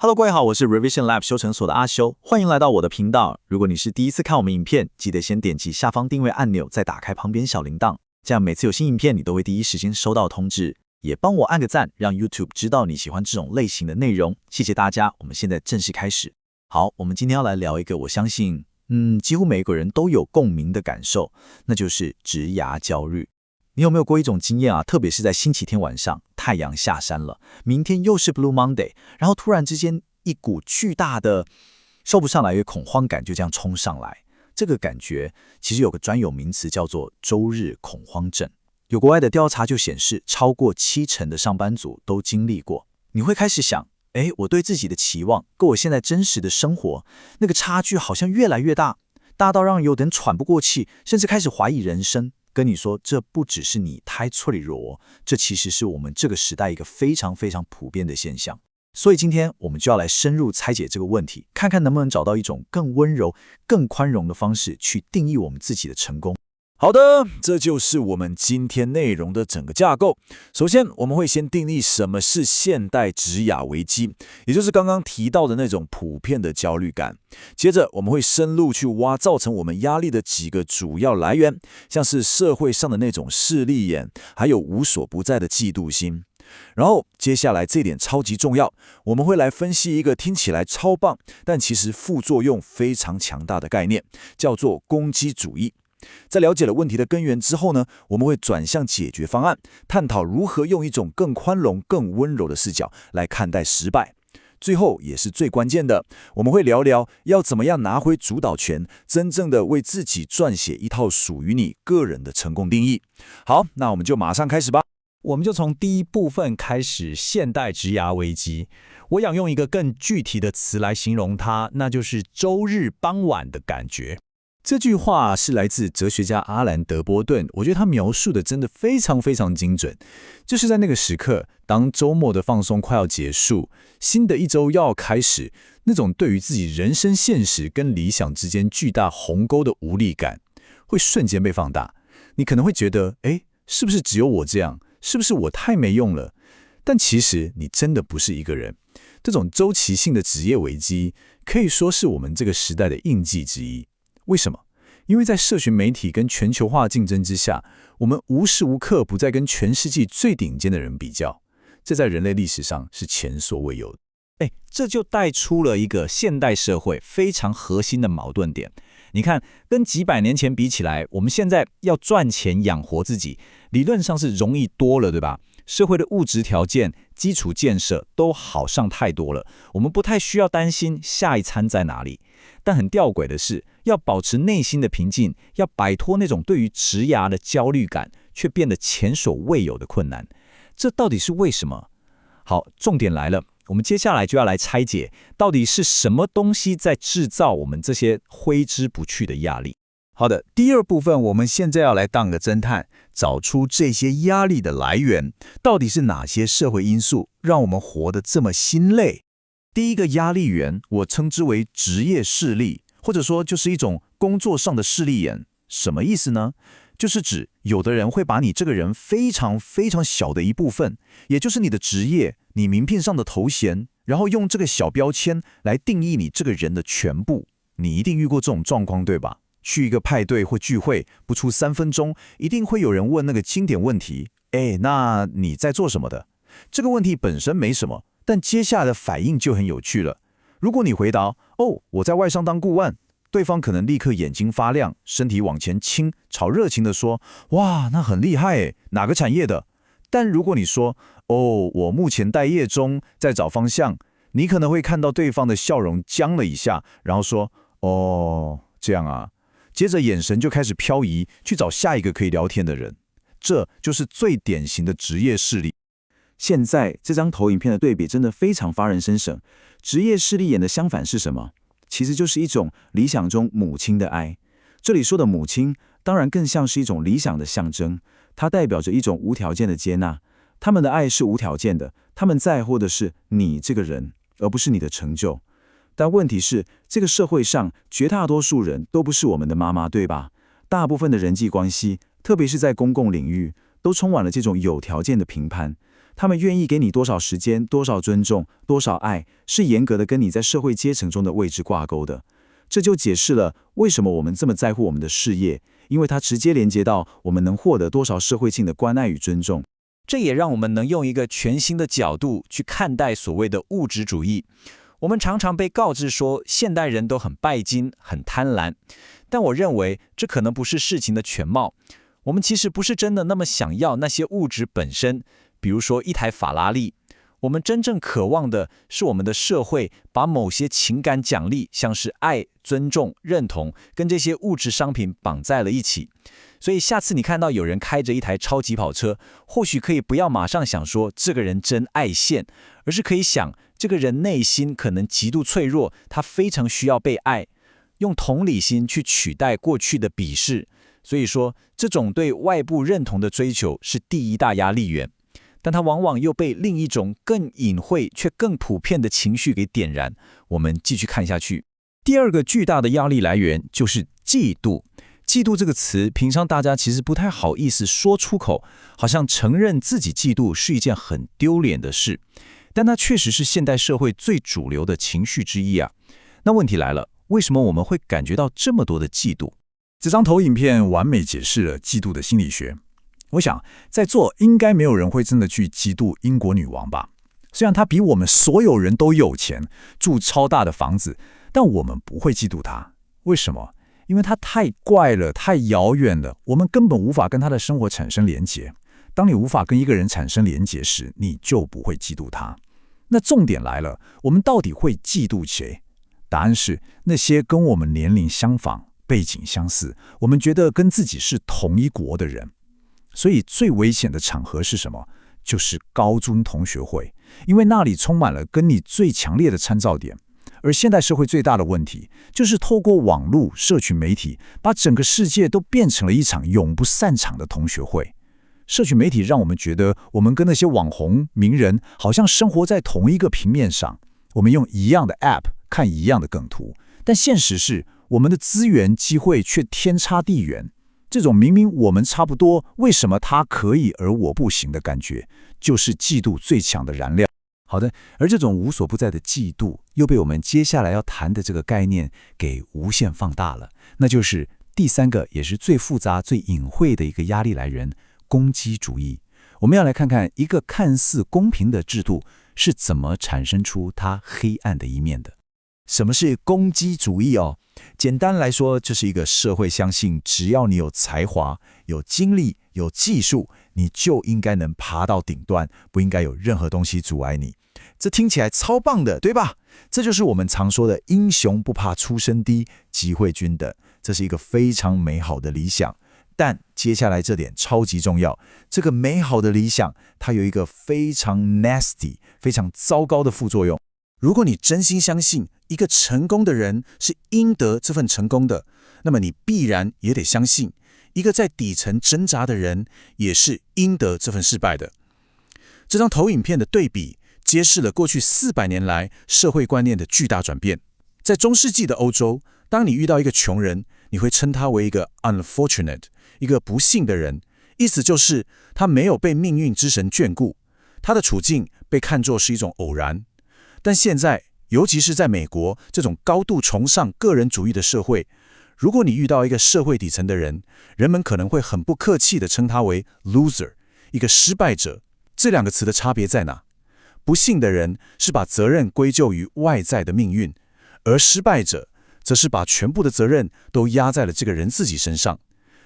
Hello，各位好，我是 Revision Lab 修成所的阿修，欢迎来到我的频道。如果你是第一次看我们影片，记得先点击下方订阅按钮，再打开旁边小铃铛，这样每次有新影片你都会第一时间收到通知。也帮我按个赞，让 YouTube 知道你喜欢这种类型的内容。谢谢大家，我们现在正式开始。好，我们今天要来聊一个我相信，几乎每个人都有共鸣的感受，那就是职涯焦虑。你有没有过一种经验啊？特别是在星期天晚上，太阳下山了，明天又是 Blue Monday， 然后突然之间一股巨大的说不上来的恐慌感就这样冲上来。这个感觉其实有个专有名词叫做周日恐慌症。有国外的调查就显示，超过70%的上班族都经历过。你会开始想，我对自己的期望跟我现在真实的生活那个差距好像越来越大，大到让有点喘不过气，甚至开始怀疑人生。跟你说，这不只是你太脆弱，这其实是我们这个时代一个非常非常普遍的现象。所以今天我们就要来深入拆解这个问题，看看能不能找到一种更温柔、更宽容的方式去定义我们自己的成功。好的，这就是我们今天内容的整个架构。首先，我们会先定义什么是现代职涯危机，也就是刚刚提到的那种普遍的焦虑感。接着，我们会深入去挖造成我们压力的几个主要来源，像是社会上的那种势利眼，还有无所不在的嫉妒心。然后，接下来这点超级重要，我们会来分析一个听起来超棒，但其实副作用非常强大的概念，叫做攻击主义。在了解了问题的根源之后呢，我们会转向解决方案，探讨如何用一种更宽容、更温柔的视角来看待失败。最后也是最关键的，我们会聊聊要怎么样拿回主导权，真正的为自己撰写一套属于你个人的成功定义。好，那我们就马上开始吧。我们就从第一部分开始，现代职涯危机。我想用一个更具体的词来形容它，那就是周日傍晚的感觉。这句话是来自哲学家阿兰·德波顿，我觉得他描述的真的非常非常精准。就是在那个时刻，当周末的放松快要结束，新的一周要开始，那种对于自己人生现实跟理想之间巨大鸿沟的无力感，会瞬间被放大。你可能会觉得，是不是只有我这样？是不是我太没用了？但其实你真的不是一个人。这种周期性的职业危机，可以说是我们这个时代的印记之一。为什么？因为在社群媒体跟全球化竞争之下，我们无时无刻不在跟全世界最顶尖的人比较，这在人类历史上是前所未有的。这就带出了一个现代社会非常核心的矛盾点。你看，跟几百年前比起来，我们现在要赚钱养活自己，理论上是容易多了，对吧？社会的物质条件、基础建设都好上太多了，我们不太需要担心下一餐在哪里。但很吊诡的是，要保持内心的平静，要摆脱那种对于职涯的焦虑感，却变得前所未有的困难。这到底是为什么？好，重点来了，我们接下来就要来拆解，到底是什么东西在制造我们这些挥之不去的压力。好的，第二部分我们现在要来当个侦探，找出这些压力的来源，到底是哪些社会因素让我们活得这么心累。第一个压力源，我称之为职业势力，或者说就是一种工作上的势利眼。什么意思呢？就是指有的人会把你这个人非常非常小的一部分，也就是你的职业、你名片上的头衔，然后用这个小标签来定义你这个人的全部。你一定遇过这种状况，对吧？去一个派对或聚会，不出3分钟，一定会有人问那个经典问题：那你在做什么的？这个问题本身没什么，但接下来的反应就很有趣了。如果你回答：我在外商当顾问，对方可能立刻眼睛发亮，身体往前倾，超热情地说：哇，那很厉害耶，哪个产业的？但如果你说：我目前待业中，在找方向，你可能会看到对方的笑容僵了一下，然后说：这样啊。接着眼神就开始漂移，去找下一个可以聊天的人。这就是最典型的职业势力。现在这张投影片的对比真的非常发人深省。职业势利眼的相反是什么？其实就是一种理想中母亲的爱。这里说的母亲，当然更像是一种理想的象征，它代表着一种无条件的接纳。他们的爱是无条件的，他们在乎的是你这个人，而不是你的成就。但问题是，这个社会上绝大多数人都不是我们的妈妈，对吧？大部分的人际关系，特别是在公共领域，都充满了这种有条件的评判。他们愿意给你多少时间、多少尊重、多少爱，是严格的跟你在社会阶层中的位置挂钩的。这就解释了为什么我们这么在乎我们的事业，因为它直接连接到我们能获得多少社会性的关爱与尊重。这也让我们能用一个全新的角度去看待所谓的物质主义。我们常常被告知说现代人都很拜金、很贪婪，但我认为这可能不是事情的全貌。我们其实不是真的那么想要那些物质本身，比如说一台法拉利。我们真正渴望的是我们的社会把某些情感奖励，像是爱、尊重、认同，跟这些物质商品绑在了一起。所以下次你看到有人开着一台超级跑车，或许可以不要马上想说这个人真爱现，而是可以想这个人内心可能极度脆弱，他非常需要被爱，用同理心去取代过去的鄙视。所以说，这种对外部认同的追求是第一大压力源，但它往往又被另一种更隐晦却更普遍的情绪给点燃。我们继续看下去。第二个巨大的压力来源就是嫉妒。嫉妒这个词，平常大家其实不太好意思说出口，好像承认自己嫉妒是一件很丢脸的事，但它确实是现代社会最主流的情绪之一啊。那问题来了，为什么我们会感觉到这么多的嫉妒？这张投影片完美解释了嫉妒的心理学。我想，在座应该没有人会真的去嫉妒英国女王吧？虽然她比我们所有人都有钱，住超大的房子，但我们不会嫉妒她。为什么？因为她太怪了，太遥远了，我们根本无法跟她的生活产生连结。当你无法跟一个人产生连结时，你就不会嫉妒他。那重点来了，我们到底会嫉妒谁？答案是那些跟我们年龄相仿、背景相似，我们觉得跟自己是同一国的人。所以最危险的场合是什么？就是高中同学会，因为那里充满了跟你最强烈的参照点。而现代社会最大的问题，就是透过网络、社群媒体，把整个世界都变成了一场永不散场的同学会。社群媒体让我们觉得，我们跟那些网红、名人好像生活在同一个平面上，我们用一样的 App 看一样的梗图，但现实是，我们的资源、机会却天差地远。这种明明我们差不多，为什么他可以而我不行的感觉，就是嫉妒最强的燃料。好的，而这种无所不在的嫉妒，又被我们接下来要谈的这个概念给无限放大了，那就是第三个，也是最复杂、最隐晦的一个压力来源——攻击主义。我们要来看看一个看似公平的制度是怎么产生出它黑暗的一面的。什么是攻击主义哦？简单来说，这是一个社会相信，只要你有才华、有精力、有技术，你就应该能爬到顶端，不应该有任何东西阻碍你。这听起来超棒的，对吧？这就是我们常说的英雄不怕出身低，机会均等。这是一个非常美好的理想。但接下来这点超级重要，这个美好的理想，它有一个非常 nasty、非常糟糕的副作用。如果你真心相信一个成功的人是应得这份成功的，那么你必然也得相信一个在底层挣扎的人也是应得这份失败的。这张投影片的对比揭示了过去400年来社会观念的巨大转变。在中世纪的欧洲，当你遇到一个穷人，你会称他为一个 unfortunate， 一个不幸的人，意思就是他没有被命运之神眷顾，他的处境被看作是一种偶然。但现在，尤其是在美国这种高度崇尚个人主义的社会，如果你遇到一个社会底层的人，人们可能会很不客气地称他为 loser， 一个失败者。这两个词的差别在哪？不幸的人是把责任归咎于外在的命运，而失败者则是把全部的责任都压在了这个人自己身上。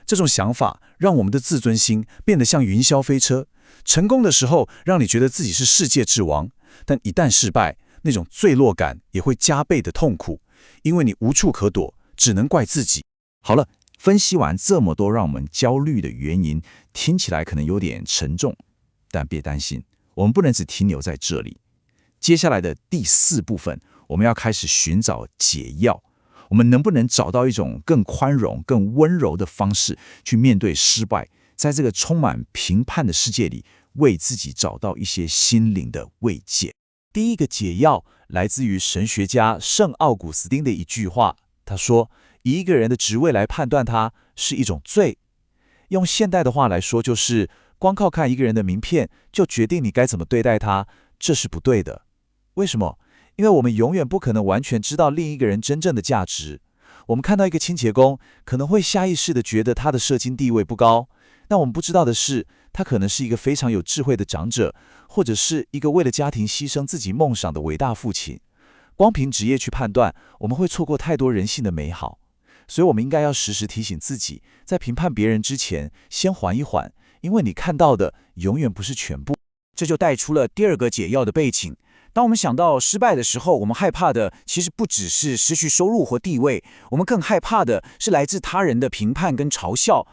这种想法让我们的自尊心变得像云霄飞车，成功的时候让你觉得自己是世界之王，但一旦失败，那种坠落感也会加倍的痛苦，因为你无处可躲，只能怪自己。好了，分析完这么多让我们焦虑的原因，听起来可能有点沉重，但别担心，我们不能只停留在这里。接下来的第4部分，我们要开始寻找解药。我们能不能找到一种更宽容、更温柔的方式去面对失败，在这个充满评判的世界里，为自己找到一些心灵的慰藉？第一个解药来自于神学家圣奥古斯丁的一句话，他说：以一个人的职位来判断他是一种罪。用现代的话来说，就是光靠看一个人的名片就决定你该怎么对待他，这是不对的。为什么？因为我们永远不可能完全知道另一个人真正的价值。我们看到一个清洁工，可能会下意识地觉得他的社经地位不高，但我们不知道的是，他可能是一个非常有智慧的长者，或者是一个为了家庭牺牲自己梦想的伟大父亲。光凭职业去判断，我们会错过太多人性的美好。所以我们应该要时时提醒自己，在评判别人之前，先缓一缓，因为你看到的永远不是全部。这就带出了第二个解药的背景。当我们想到失败的时候，我们害怕的其实不只是失去收入或地位，我们更害怕的是来自他人的评判跟嘲笑。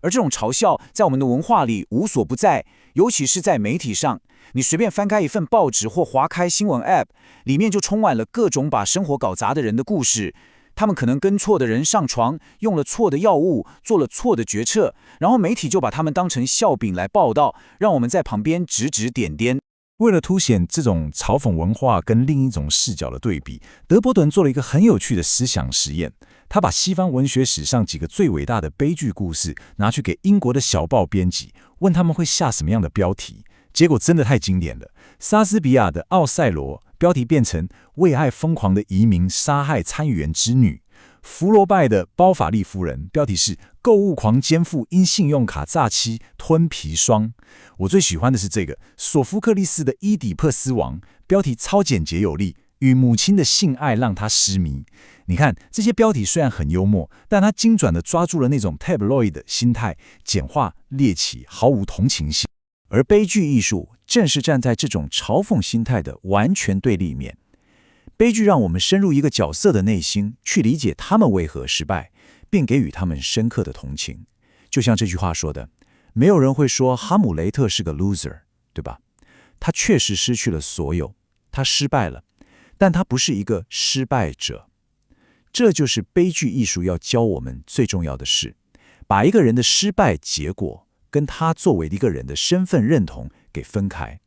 而这种嘲笑在我们的文化里无所不在，尤其是在媒体上。你随便翻开一份报纸或划开新闻 App， 里面就充满了各种把生活搞砸的人的故事。他们可能跟错的人上床，用了错的药物，做了错的决策，然后媒体就把他们当成笑柄来报道，让我们在旁边指指点点。为了凸显这种嘲讽文化跟另一种视角的对比，德伯顿做了一个很有趣的思想实验。他把西方文学史上几个最伟大的悲剧故事拿去给英国的小报编辑，问他们会下什么样的标题。结果真的太经典了。莎士比亚的《奥赛罗》标题变成为爱疯狂的移民杀害参议员之女。福楼拜的《包法利夫人》标题是购物狂奸妇因信用卡诈欺吞砒霜。我最喜欢的是这个索福克利斯的《伊底珀斯王》，标题超简洁有力，与母亲的性爱让他失迷。你看，这些标题虽然很幽默，但他精准地抓住了那种 tabloid 的心态，简化、猎奇，毫无同情心。而悲剧艺术正是站在这种嘲讽心态的完全对立面。悲剧让我们深入一个角色的内心，去理解他们为何失败，并给予他们深刻的同情。就像这句话说的，没有人会说哈姆雷特是个 loser， 对吧？他确实失去了所有，他失败了，但他不是一个失败者。这就是悲剧艺术要教我们最重要的事，把一个人的失败结果跟他作为一个人的身份认同给分开。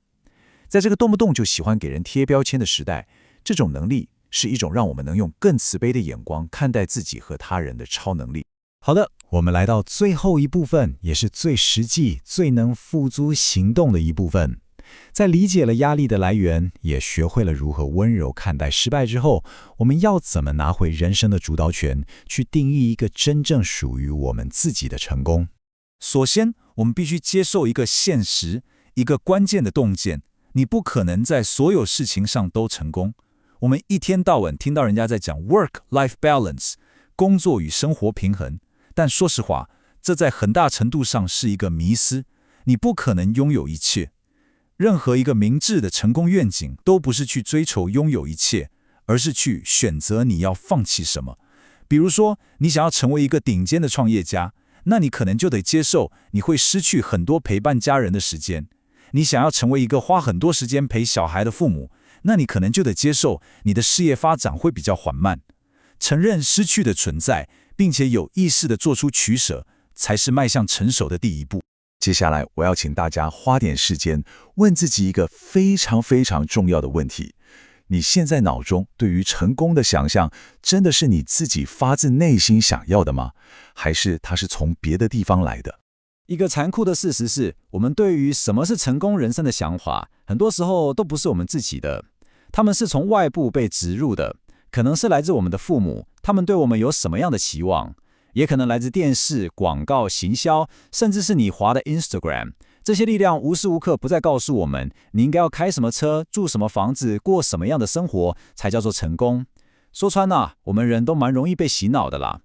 在这个动不动就喜欢给人贴标签的时代，这种能力是一种让我们能用更慈悲的眼光看待自己和他人的超能力。好的，我们来到最后一部分，也是最实际、最能付诸行动的一部分。在理解了压力的来源，也学会了如何温柔看待失败之后，我们要怎么拿回人生的主导权，去定义一个真正属于我们自己的成功？首先，我们必须接受一个现实，一个关键的洞见：你不可能在所有事情上都成功。我们一天到晚听到人家在讲 work-life balance， 工作与生活平衡，但说实话，这在很大程度上是一个迷思。你不可能拥有一切。任何一个明智的成功愿景都不是去追求拥有一切，而是去选择你要放弃什么。比如说，你想要成为一个顶尖的创业家，那你可能就得接受你会失去很多陪伴家人的时间。你想要成为一个花很多时间陪小孩的父母，那你可能就得接受你的事业发展会比较缓慢。承认失去的存在，并且有意识地做出取舍，才是迈向成熟的第一步。接下来，我要请大家花点时间问自己一个非常非常重要的问题：你现在脑中对于成功的想象，真的是你自己发自内心想要的吗？还是它是从别的地方来的？一个残酷的事实是，我们对于什么是成功人生的想法，很多时候都不是我们自己的，他们是从外部被植入的，可能是来自我们的父母，他们对我们有什么样的期望，也可能来自电视、广告、行销，甚至是你滑的 Instagram。这些力量无时无刻不在告诉我们，你应该要开什么车、住什么房子、过什么样的生活才叫做成功。说穿了，我们人都蛮容易被洗脑的啦。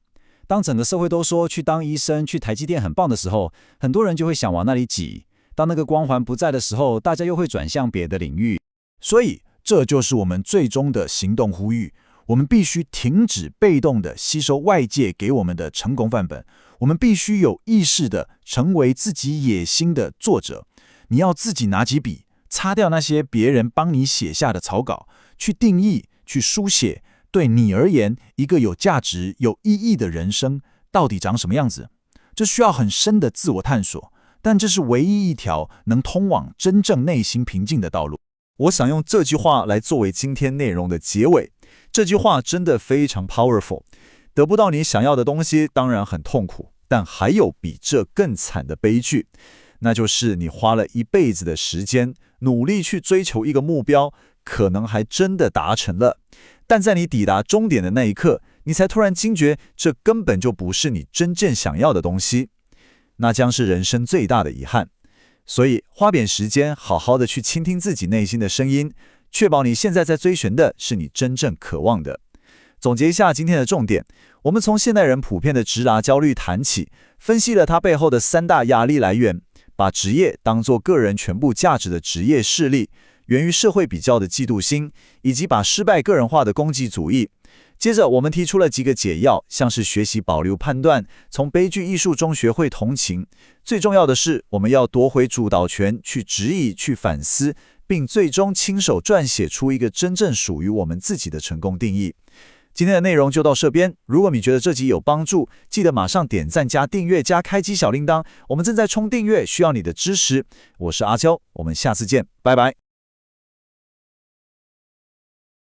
当整个社会都说去当医生、去台积电很棒的时候，很多人就会想往那里挤。当那个光环不在的时候，大家又会转向别的领域。所以，这就是我们最终的行动呼吁。我们必须停止被动地吸收外界给我们的成功范本，我们必须有意识地成为自己野心的作者。你要自己拿起笔，擦掉那些别人帮你写下的草稿，去定义、去书写，对你而言，一个有价值、有意义的人生到底长什么样子？这需要很深的自我探索，但这是唯一一条能通往真正内心平静的道路。我想用这句话来作为今天内容的结尾。这句话真的非常 powerful。得不到你想要的东西当然很痛苦，但还有比这更惨的悲剧，那就是你花了一辈子的时间，努力去追求一个目标，可能还真的达成了，但在你抵达终点的那一刻，你才突然惊觉，这根本就不是你真正想要的东西，那将是人生最大的遗憾。所以，花点时间，好好的去倾听自己内心的声音，确保你现在在追寻的是你真正渴望的。总结一下今天的重点，我们从现代人普遍的职涯焦虑谈起，分析了它背后的3大压力来源，把职业当作个人全部价值的职业势力，源于社会比较的嫉妒心，以及把失败个人化的攻击主义。接着，我们提出了几个解药，像是学习保留判断，从悲剧艺术中学会同情。最重要的是，我们要夺回主导权，去质疑、去反思，并最终亲手撰写出一个真正属于我们自己的成功定义。今天的内容就到这边，如果你觉得这集有帮助，记得马上点赞加订阅加开启小铃铛，我们正在冲订阅，需要你的支持。我是阿交，我们下次见，拜拜。